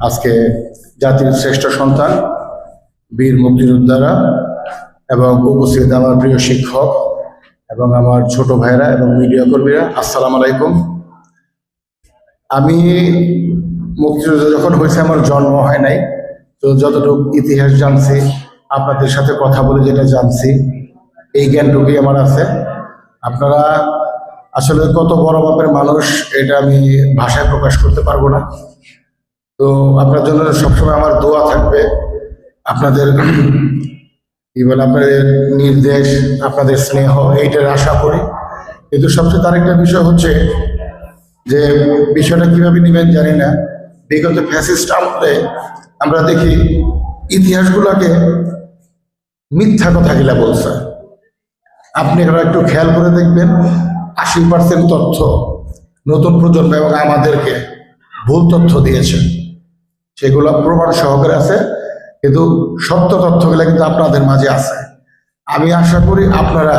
আজকে জাতির শ্রেষ্ঠ সন্তান বীর মুক্তিযোদ্ধারা এবং উপস্থিত আমার প্রিয় শিক্ষক এবং আমার ছোট ভাইরা এবং মিডিয়া কর্মীরা, আসসালামু আলাইকুম। আমি মুক্তিযুদ্ধ যখন হয়েছে আমার জন্ম হয় নাই, তো যতটুকু ইতিহাস জানছি, আপনাদের সাথে কথা বলে যেটা জানছি, এই জ্ঞানটুকুই আমার আছে। আপনারা আসলে কত বড় মাপের মানুষ এটা আমি ভাষায় প্রকাশ করতে পারবো না। তো আপনার জন্য সবসময় আমার দোয়া থাকবে, আপনাদের কি বলে আপনাদের নির্দেশ, আপনাদের স্নেহ, এইটার আশা করি। কিন্তু সবচেয়ে তার একটা বিষয় হচ্ছে যে বিষয়টা কিভাবে নেবেন জানি না। বিগত ফ্যাসিস্ট আমলে আমরা দেখি ইতিহাসগুলোকে মিথ্যা কথা গিলা বলছে। আপনি এখানে একটু খেয়াল করে দেখবেন, 80% তথ্য নতুন প্রজন্ম এবং আমাদেরকে ভুল তথ্য দিয়েছে, সেগুলো প্রমাণ সহকারে আছে, কিন্তু সত্য তথ্যগুলো কিন্তু আপনাদের মাঝে আছে। আমি আশা করি আপনারা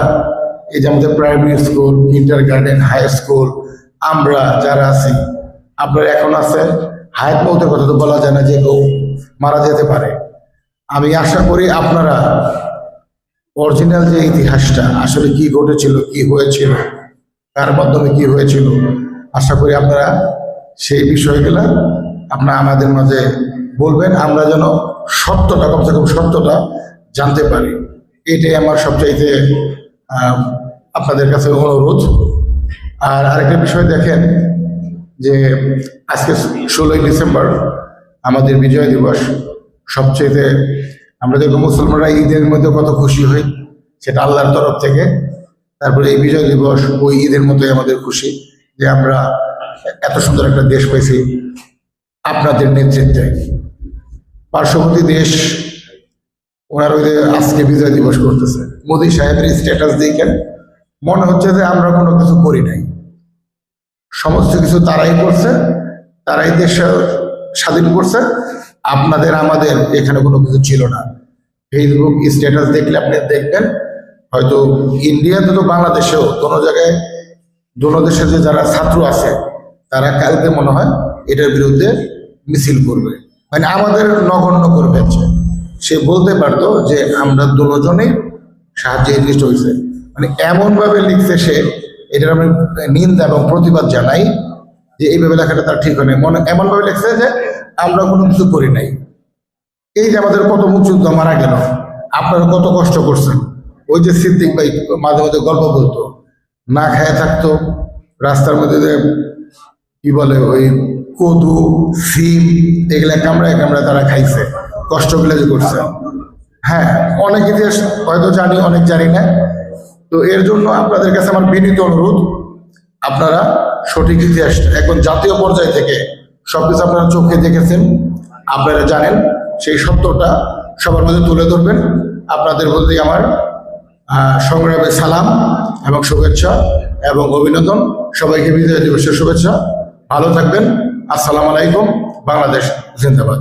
এই যে আমাদের primary school, kindergarten, high school, আমরা যারা আছি, আপনারা এখন আছে, হায়াত মৌতের কথা তো বলা যায় না, যে কেউ মারা যেতে পারে। আমি আশা করি আপনারা অরিজিনাল যে ইতিহাসটা আসলে কি ঘটেছিল, কি হয়েছিল, কার মাধ্যমে কি হয়েছিল, আশা করি আপনারা সেই বিষয়গুলো আপনারা আমাদের মাঝে বলবেন, আমরা যেন সত্যটা, কমসে কম সত্যটা জানতে পারি। এটাই আমার সবচাইতে আপনাদের কাছে অনুরোধ। আর আরেকটা বিষয় দেখেন যে আজকে 16ই ডিসেম্বর আমাদের বিজয় দিবস। সবচেয়ে আমরা দেখব মুসলমানরা ঈদের মধ্যে কত খুশি হই, সেটা আল্লাহর তরফ থেকে। তারপরে এই বিজয় দিবস ওই ঈদের মতোই আমাদের খুশি যে আমরা এত সুন্দর একটা দেশ পেয়েছি আপনাদের নেতৃত্বে। পার্শ্ববর্তী দেশ ওনার ওই আজকে বিজয় দিবস করতেছে, মোদী সাহেবের স্ট্যাটাস দেখেন মনে হচ্ছে যে আমরা কোনো কিছু করি নাই। সমস্ত কিছু তারাই করছে, তারাই দেশ স্বাধীন করছে, আপনাদের আমাদের এখানে কোনো কিছু ছিল না। ফেসবুক স্ট্যাটাস দেখলে আপনি দেখবেন, হয়তো ইন্ডিয়াতে তো বাংলাদেশেও কোনো জায়গায় দোনো দেশের যে যারা ছাত্র আছে তারা কালকে মনে হয় এটার বিরুদ্ধে মিছিল করবে, মানে আমাদের নগণ্য করবে। সে বলতে পারতো যে আমরা দুজনেই সাহায্যে নিষ্ট হয়েছে, মানে এমনভাবে লিখছে সে, এটার আমি নিন্দা এবং প্রতিবাদ জানাই যে এইভাবে লেখাটা তার ঠিক হয় না। মনে এমনভাবে লিখছে যে আমরা কোনো কিছু করি নাই। এই যে আমাদের কত মুক্তিযোদ্ধা মারা গেল, আপনারা কত কষ্ট করছেন। ওই যে সিদ্দিক ভাই মাঝে মাঝে গল্প বলতো, না খেয়ে থাকতো, রাস্তার মধ্যে কি বলে ওই কদু, সিম, এগুলা কামড়ায় কামড়ায় তারা খাইছে, কষ্টগুলো যে করছে। হ্যাঁ, অনেক ইতিহাস হয়তো জানি, অনেক জানি না। তো এর জন্য আপনাদের কাছে আমার বিনীত অনুরোধ, আপনারা সঠিক ইতিহাস এখন জাতীয় পর্যায় থেকে সবকিছু আপনারা চোখে দেখেছেন, আপনারা জানেন, সেই সত্যটা সবার মধ্যে তুলে ধরবেন। আপনাদের বলতে আমার সংগ্রামে সালাম এবং শুভেচ্ছা এবং অভিনন্দন। সবাইকে বিজয় দিবসের শুভেচ্ছা। ভালো থাকবেন। আসসালামু আলাইকুম। বাংলাদেশ জিন্দাবাদ।